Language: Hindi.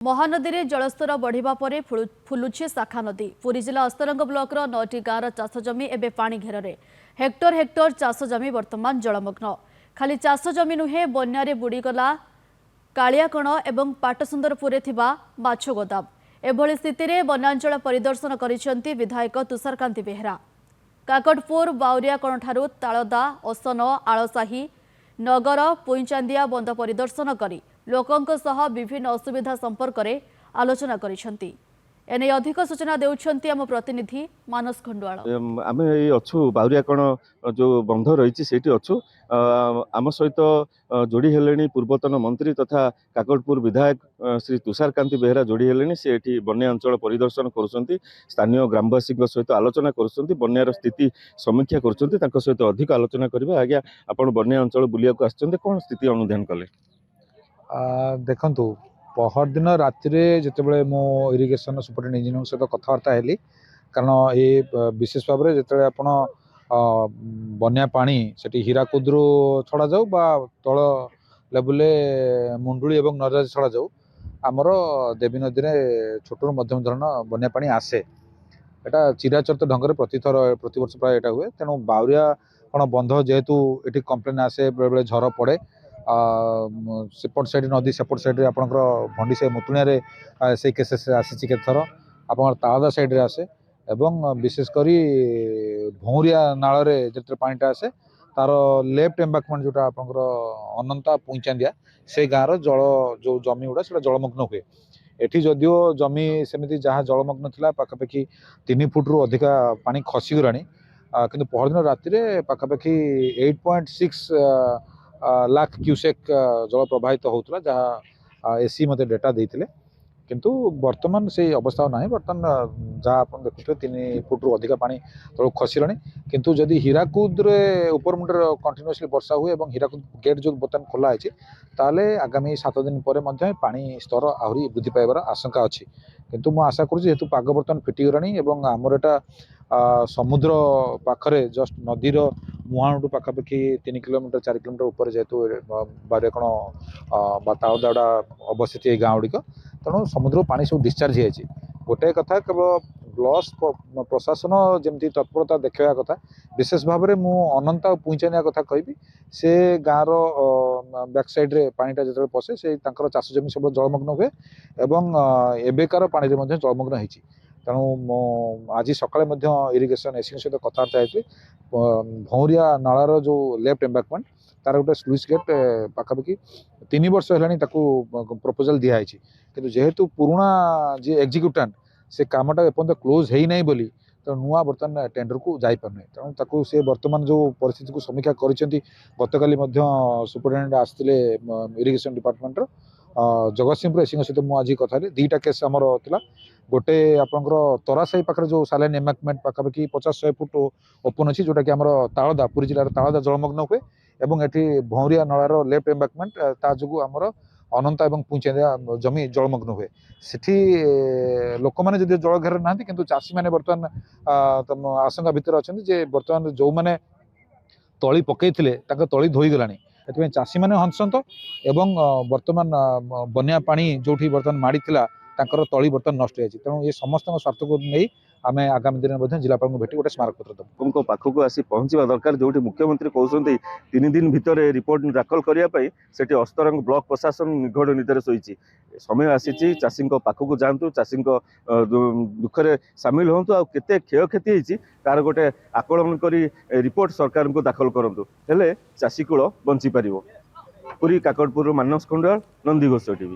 महानदी में जलस्तर बढ़िबा परे फुलुछि शाखा नदी। पुरी जिला अस्तरंग ब्लॉक 9टी गाँव चाष जमी एवं पानी घेर हेक्टर हेक्टर चाष जमी वर्तमान जलमग्न। खाली चाष जमी नुहे बन्यारे बुड़ीगला कालियाकण एवं पाटसुंदरपुर माछ गोदाम। एभली स्थिति में वनांचल परिदर्शन करिसेंती विधायक तुषारकांति बेहेरा। काकटपुर बाउरियाकण ठारू तालदा ओसन आलसाही नगर पुईचांदिया बंद परिदर्शन करी लोकों सह विभिन्न असुविधा संपर्क में आलोचना करिसेंती। एने अधिक सूचना देउछंती आम प्रतिनिधि मानस खंडुआल। आम अच्छु बाउरियाकण जो बंध रही से अच्छु आम सहित जोड़ी हेले पूर्वतन मंत्री तथा काकटपुर विधायक श्री तुषारकांति बेहेरा जोड़ी हेले से बन्या अंचल परिदर्शन करुँच स्थानीय ग्रामवासी सहित आलोचना करुँच बन्यार स्थिति समीक्षा करुँच सहित अधिक आलोचना करवा। आज्ञा आपण बन्या अंचल बुलिया कौन स्थिति अनुधान कले? देखु पहर दिन राति जिते मो इरिगेशन सुपरिटेडेंट इंजीनियर सहित कथबार्ता हेली कारण ये विशेष भाव में जिते आप बन्या पानी से हीराकुदू छड़ा जाऊ बा तल लेवुले मुंडुली और नरराज छड़ा जाऊ आमर देवी नदी में छोटू मध्यम धरण बन्या पानी आसे। यहाँ चिराचरित ढंग से प्रति वर्ष प्राय यहाँ हुए। तेणु बाउरिया कौन बंध जेहेतु ये कम्प्लेन आसे बेले बेले झर पड़े सेपट साइड नदी सेपट साइड आपंकर भंडी से मुतुणिया से केसेस आसी केथर आप तालदा साइड रे आसे एवं विशेषकर भौरिया नाल जो पानीटा आसे तार लेफ्ट एम्बाकमेंट जोटा आपंकर अनंता पुईचांदिया से गाँव जल जो जमी गुड़ा से जलमग्न हुए। एठी जदियो जमी सेमती जहाँ जलमग्न थिला पाखापाखि 3 फुट रु अधिका पानी खसीगला किंतु पहरदिन राति पाखापाखि 8.6 लाख क्यूसेक जल प्रवाहित होता जहाँ एसी मत डेटा देते किंतु वर्तमान से अवस्था ना बर्तमान जहाँ आप देखुए 3 फुट रु अधिका पानी तल खसला किंतु जदि हीराकुद उपर मुंडे कंटिन्यूअसली वर्षा हुए और हीराकुद गेट जो बर्तमान खोला है आगामी 7 दिन पर पानी स्तर आहरी वृद्धि पाइबार आशंका अच्छी। किंतु मु आशा करुँ जेहेतु पाग बर्तमान फिटिगलानी आमर यहाँ समुद्र पाखरे जस्ट नदीर मुहाणु पाखापाखि 3 किलोमीटर 4 किलोमीटर ऊपर जेहेतु बारियाकण तालदा अवस्थित ये गाँव गुड़िक तेणु समुद्र पानी सब डिस्चार्ज हो गोटे कथा केवल ब्लस प्रशासन जमी तत्परता देखा कथा विशेष भाव में मु अनंता पुईचानिया कथा कहि से गाँव बैक साइड रे पानीटा जो पशे से चाष जमी सब जलमग्न हुए एवं एबेकार पानी जलमग्न होती। तेणु आज सकाଳେ इरिगेशन एसी सहित कथबार्ता होती भौरिया नालार जो लेफ्ट एम्बाकमेंट तार गोटे स्लुइस गेट पाखापाखि 3 वर्ष है प्रपोजल दिखाई किंतु जेहेतु पुराना जी एग्जीक्यूटांट से कामटा एपर्तंत क्लोज है ना बोली तो नुआ बर्तमान टेंडर को जापारे तेणु से बर्तमान जो परिस्थिति को समीक्षा करिसेंती। गतकाली सुपरिटेडेंट आसते इरिगेशन डिपार्टमेंटर जगतसिंहपुर एसी सहित मुझे कथा 2टा केस आमर था गोटे आपंकर तरासाई पाखे जो सालाइन एम्बाकमेंट पाखापाखि 50-100 फुट ओपन अच्छी जोटा कि आम तालदा पुरी जिलार तालदा जलमग्न हुए और ये भौरिया नालार लेफ्ट एम्बाकमेंट ता जो आमर अनंता और पुईचांदिया जमी जलमग्न हुए सेठी लोक मैंने जदि जल घेर ना कि चाषी मैंने बर्तमान आशंका भितर अच्छा बर्तमान जो मैंने तली पकई तली धोईगला चाषी मैंने हंसंत एवं बर्तमान बन्या पानी जो बर्तमान माड़ी तली बर्तमान नष्ट हो तेणु ये समस्त स्वार्थ को नहीं आम आगामी दिन में जिलापाल भेटी गोटे स्मारक पत्र दबू पाखक आसी पहुँचवा दरकार जो मुख्यमंत्री कहते 3 दिन भितर रिपोर्ट दाखल करने से अस्तरंग ब्लॉक प्रशासन निघड़ निदर शोची समय आसी चाषी पाखक जातु चाषी दुखरे सामिल हूँ आ केते क्षयक्षति होती तार गोटे आकलन कर रिपोर्ट सरकार को दाखल करूँ हेले चाषीकूल बंची पार। पुरी काकटपुर मानस खंडुआल, नंदीघोष टीवी।